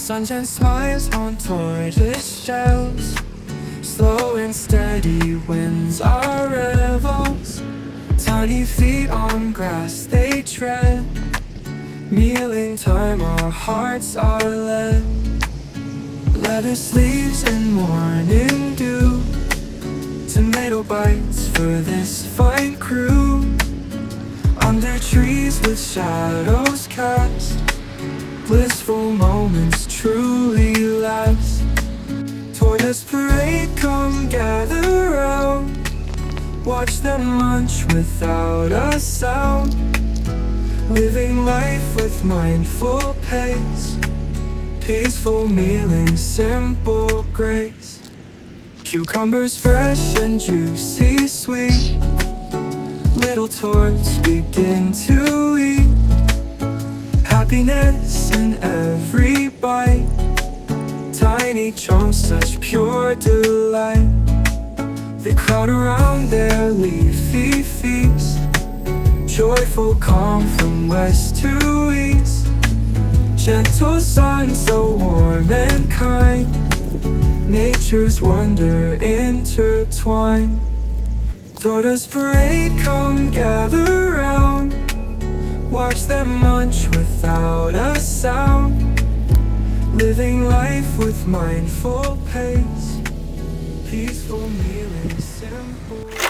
Sunshine smiles on tortoise shells. Slow and steady winds our revels. Tiny feet on grass they tread. Kneeling time our hearts are led. Lettuce leaves and morning dew. Tomato bites for this fine crew. Under trees with shadows cast, blissful moments truly last. Tortoise parade, come gather round. Watch them munch without a sound. Living life with mindful pace. Peaceful meal in simple grace. Cucumbers fresh and juicy sweet. Little torts begin to eat. Happiness in every bite. Tiny chunks, such pure delight. They crowd around their leafy feast. Joyful calm from west to east. Gentle sun so warm and kind. Nature's wonder intertwined. Tortoise parade, come gather round. Watch them munch without a sound. Living life with mindful pace. Peaceful meal in simple